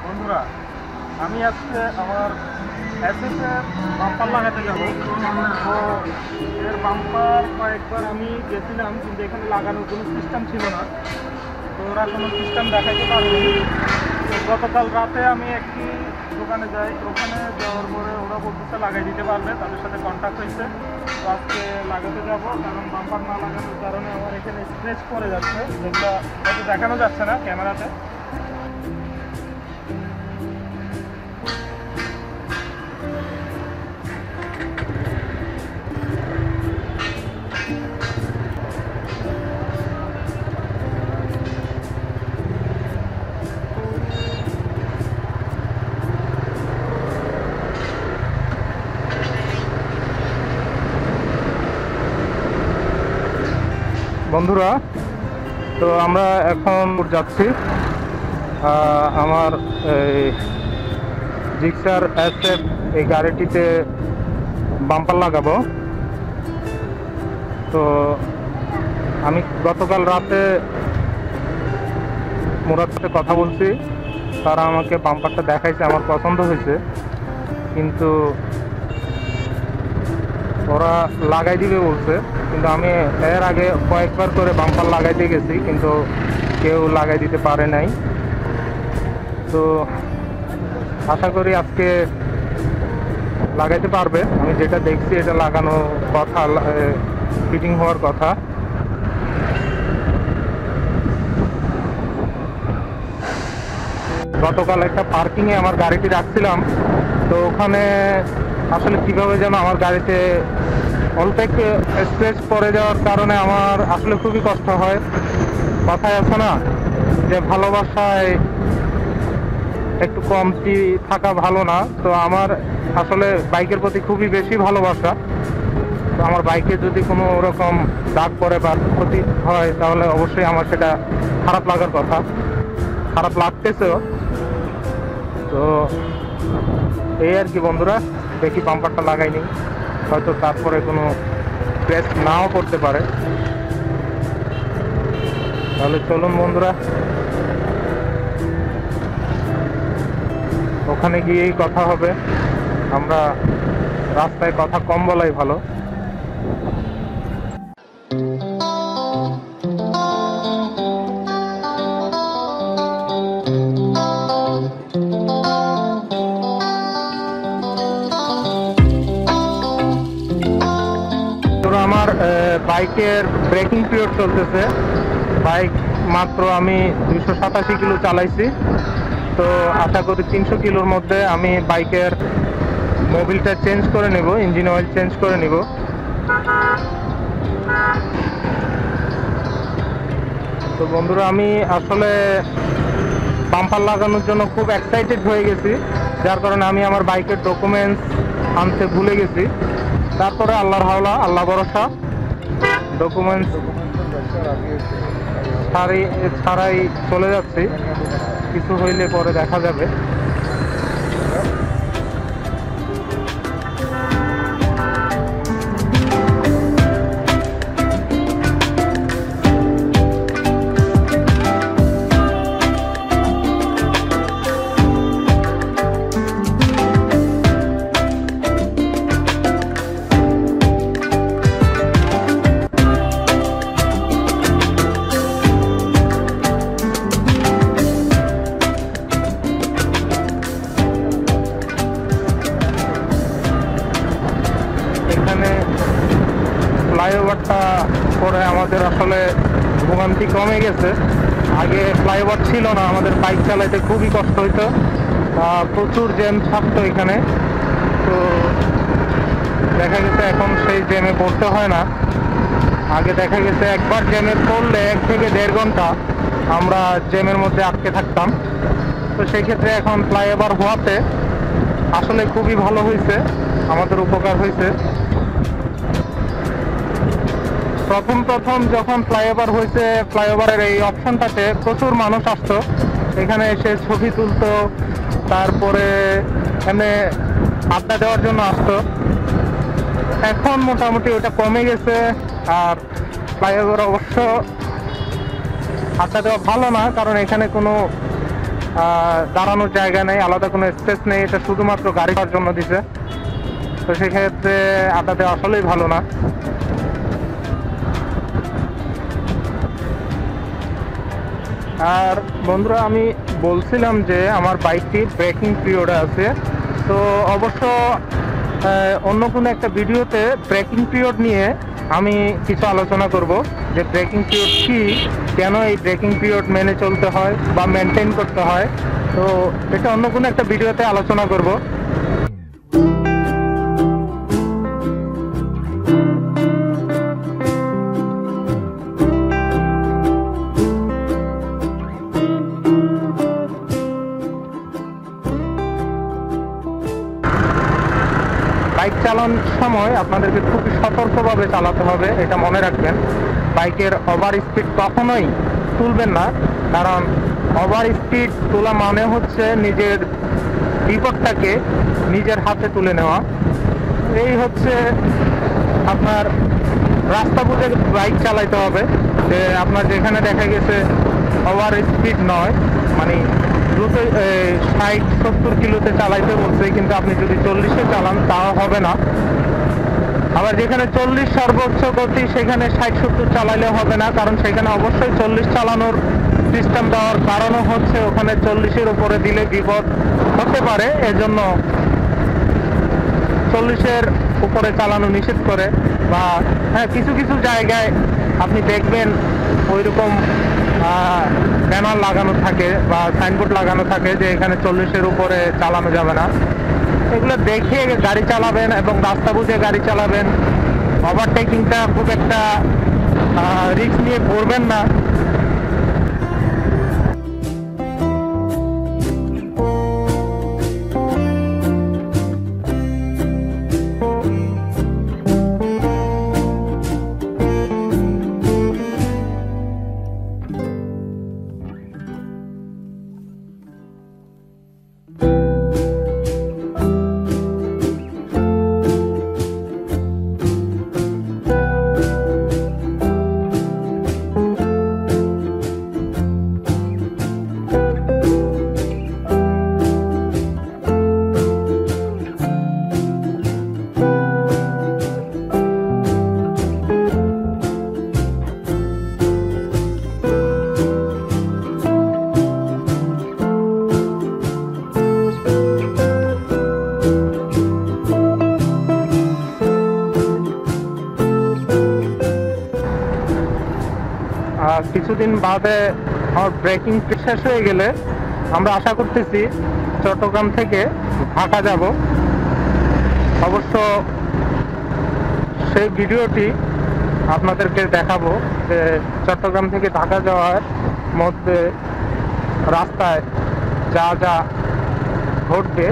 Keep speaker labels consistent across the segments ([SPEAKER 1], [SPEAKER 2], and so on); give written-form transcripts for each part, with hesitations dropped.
[SPEAKER 1] বন্ধুরা, আমি আজকে আমার অ্যাসেসের বাম্পার লাগাতে যাব। তো এর বাম্পার কয়েকবার আমি গেছিলাম, কিন্তু এখানে লাগানোর কোনো সিস্টেম ছিল না। তো ওরা কোনো সিস্টেম দেখাইতে পারেনি। তো গতকাল রাতে আমি একটি দোকানে যাই, ওখানে যাওয়ার পরে ওরা বলতেছে লাগাই দিতে পারবে, তাদের সাথে কন্ট্যাক্ট হয়েছে। তো আজকে লাগাতে যাব, কারণ বাম্পার না লাগানোর কারণে আমার এখানে স্ক্র্যাচ পড়ে যাচ্ছে, যেগুলো হয়তো দেখানো যাচ্ছে না ক্যামেরাতে। বন্ধুরা, তো আমরা এখন যাচ্ছি আমার জিক্সার এসএফ এই গাড়িটিতে বাম্পার লাগাবো। তো আমি গতকাল রাতে মুরাদ সাথে কথা বলছি, তারা আমাকে বাম্পারটা দেখাইছে, আমার পছন্দ হয়েছে, কিন্তু ওরা লাগাই দিবে বলছে। কিন্তু আমি এর আগে কয়েকবার করে বাম্পার লাগাইতে গেছি, কিন্তু কেউ লাগাই দিতে পারে নাই। তো আশা করি আজকে লাগাইতে পারবে। আমি যেটা দেখছি এটা লাগানো কথা, ফিটিং হওয়ার কথা। গতকাল একটা পার্কিংয়ে আমার গাড়িটি রাখছিলাম, তো ওখানে আসলে কীভাবে যেন আমার গাড়িতে অল্প একটু স্ক্র্যাচ পড়ে যাওয়ার কারণে আমার আসলে খুবই কষ্ট হয়। কথায় আছে না যে ভালোবাসায় একটু কমতি থাকা ভালো না। তো আমার আসলে বাইকের প্রতি খুবই বেশি ভালোবাসা। তো আমার বাইকে যদি কোনো ওরকম দাগ পড়ে বা ক্ষতি হয়, তাহলে অবশ্যই আমার সেটা খারাপ লাগার কথা, খারাপ লাগতেছেও। তো এই আর কি বন্ধুরা, দেখি বাম্পারটা লাগাইনি, হয়তো তারপরে কোনো স্ক্র্যাচ নাও করতে পারে। তাহলে চলুন বন্ধুরা, ওখানে গিয়েই কথা হবে। আমরা রাস্তায় কথা কম বলাই ভালো। আমার বাইকের ব্রেকিং পিরিয়ড চলতেছে। বাইক মাত্র আমি 287 কিলো চালাইছি। তো আশা করি 300 কিলোর মধ্যে আমি বাইকের মোবিলটা চেঞ্জ করে নেব, ইঞ্জিন অয়েল চেঞ্জ করে নেব। তো বন্ধুরা, আমি আসলে বাম্পার লাগানোর জন্য খুব এক্সাইটেড হয়ে গেছি, যার কারণে আমি আমার বাইকের ডকুমেন্টস আনতে ভুলে গেছি। তারপরে আল্লাহর হাওলা, আল্লাহ ভরসা, ডকুমেন্টস ছাড়াই চলে যাচ্ছি। কিছু হইলে পরে দেখা যাবে। ফ্লাইওভারটা পরে আমাদের আসলে ভোগান্তি কমে গেছে। আগে ফ্লাইওভার ছিল না, আমাদের বাইক চালাইতে খুবই কষ্ট হইতো, প্রচুর জ্যাম থাকতো এখানে। তো দেখা গেছে এখন সেই জ্যামে পড়তে হয় না। আগে দেখা গেছে একবার জ্যামে পড়লে 1 থেকে 1.5 ঘন্টা আমরা জ্যামের মধ্যে আটকে থাকতাম। তো সেই ক্ষেত্রে এখন ফ্লাইওভার হওয়াতে আসলে খুবই ভালো হয়েছে, আমাদের উপকার হয়েছে। প্রথম যখন ফ্লাইওভার হয়েছে, ফ্লাইওভারের এই অপশনটাতে প্রচুর মানুষ আসতো, এখানে এসে ছবি তুলতো, তারপরে এমনি আড্ডা দেওয়ার জন্য আসতো। এখন মোটামুটি ওটা কমে গেছে। আর ফ্লাইওভার অবশ্য আড্ডা দেওয়া ভালো না, কারণ এখানে কোনো দাঁড়ানোর জায়গা নেই, আলাদা কোনো স্পেস নেই, এটা শুধুমাত্র গাড়ি করার জন্য দিছে। তো সেক্ষেত্রে আড্ডা দেওয়া আসলেই ভালো না। আর বন্ধুরা, আমি বলছিলাম যে আমার বাইকটি ব্রেকিং পিরিয়ডে আছে। তো অবশ্য অন্য কোনো একটা ভিডিওতে ব্রেকিং পিরিয়ড নিয়ে আমি কিছু আলোচনা করব, যে ব্রেকিং পিরিয়ড কী, কেন এই ব্রেকিং পিরিয়ড মেনে চলতে হয় বা মেনটেন করতে হয়। তো এটা অন্য কোনো একটা ভিডিওতে আলোচনা করব। বাইক চালানোর সময় আপনাদেরকে খুবই সতর্কভাবে চালাতে হবে, এটা মনে রাখবেন। বাইকের ওভার স্পিড কখনোই তুলবেন না, কারণ ওভার স্পিড তোলা মানে হচ্ছে নিজের বিপদটাকে নিজের হাতে তুলে নেওয়া। এই হচ্ছে আপনার রাস্তা বুঝে বাইক চালাইতে হবে। যে আপনার যেখানে দেখা গেছে ওভার স্পিড নয়, মানে দ্রুত 60-70 কিলোতে চালাইতে বলছে, কিন্তু আপনি যদি 40-এ চালান তাও হবে না। আবার যেখানে 40 সর্বোচ্চ গতি, সেখানে 60-70 চালাইলেও হবে না, কারণ সেখানে অবশ্যই 40 চালানোর সিস্টেম দেওয়ার কারণও হচ্ছে ওখানে 40-এর উপরে দিলে বিপদ হতে পারে, এজন্য 40-এর উপরে চালানো নিষেধ করে। বা হ্যাঁ, কিছু কিছু জায়গায় আপনি দেখবেন ওইরকম ব্যানার লাগানো থাকে বা সাইনবোর্ড লাগানো থাকে যে এখানে 40-এর উপরে চালানো যাবে না। এগুলো দেখে গাড়ি চালাবেন এবং রাস্তা বুঝে গাড়ি চালাবেন। ওভারটেকিংটা খুব একটা রিস্ক নিয়ে করবেন না। কিছুদিন বাদে আমার ব্রেকিং শেষ হয়ে গেলে আমরা আশা করতেছি চট্টগ্রাম থেকে ঢাকা যাব। অবশ্য সেই ভিডিওটি আপনাদেরকে দেখাবো যে চট্টগ্রাম থেকে ঢাকা যাওয়ার মধ্যে রাস্তায় যা যা ঘটবে,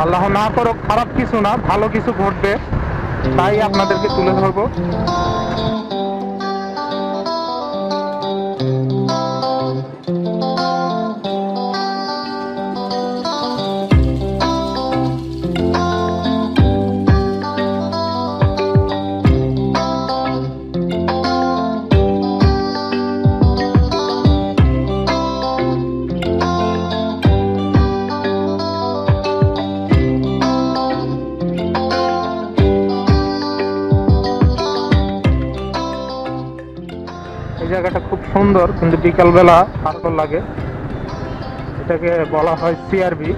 [SPEAKER 1] আল্লাহ না করুক খারাপ কিছু না, ভালো কিছু ঘটবে, তাই আপনাদেরকে তুলে ধরবো। এই জায়গাটা খুব সুন্দর, কিন্তু বিকালবেলা ভালো লাগে। এটাকে বলা হয় সিআরবি।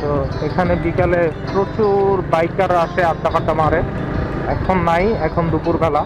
[SPEAKER 1] তো এখানে বিকালে প্রচুর বাইকার আসে, আড্ডা ফাড্ডা মারে। এখন নাই, এখন দুপুরবেলা।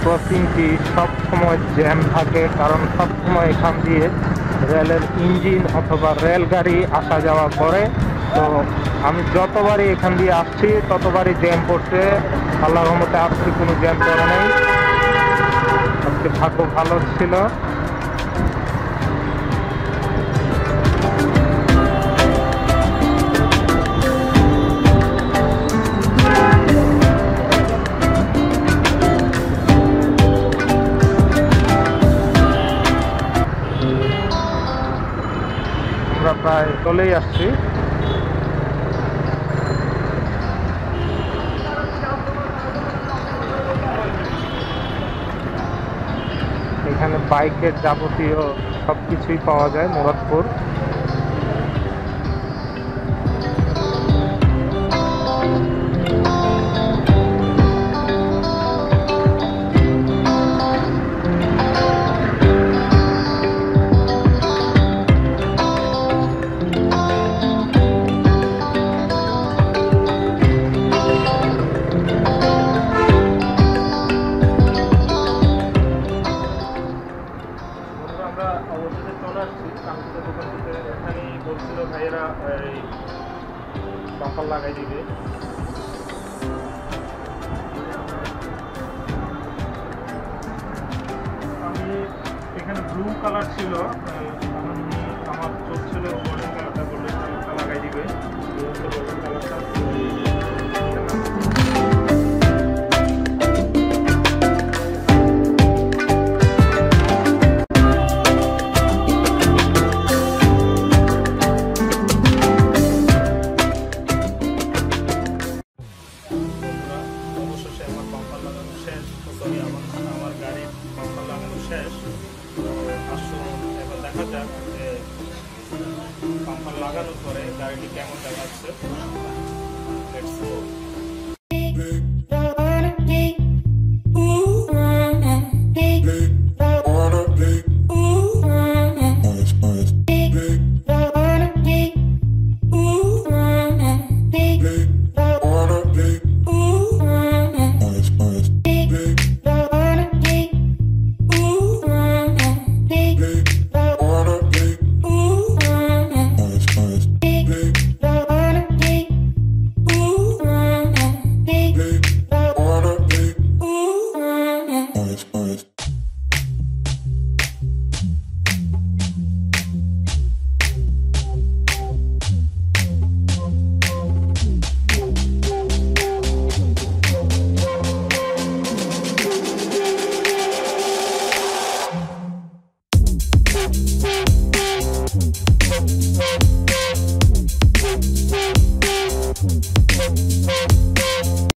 [SPEAKER 1] ক্রসিংটি সব সময় জ্যাম থাকে, কারণ সব সময় এখান দিয়ে রেলের ইঞ্জিন অথবা রেলগাড়ি আসা যাওয়া করে। তো আমি যতবারই এখান দিয়ে আসছি ততবারই জ্যাম পড়ছে। আল্লাহর রহমতে আজকে কোনো জ্যাম পড়ে নেই, আজকে ভাগ্য ভালো ছিল। আমরা প্রায় চলেই আসছি। এখানে বাইকের যাবতীয় সবকিছুই পাওয়া যায় মুরাদপুর। আমরা অবশেষে চলে আসছি কাঙ্ক্ষিত দোকানটিতে। এখানেই বলছিল ভাইয়েরা এই বাম্পার লাগাই দিবে। আমি এখানে ব্লু কালার ছিল, আমার চোখ ছিল গোল্ডেন কালারটা, গোল্ডেন কালারটা লাগাই দিবে। গোল্ডেন কালারটা আমার গাড়ির বাম্পার লাগানো শেষ। আসুন এবার দেখা যাক যে বাম্পার লাগানোর পরে গাড়িটি কেমন দেখাচ্ছে। Let's go.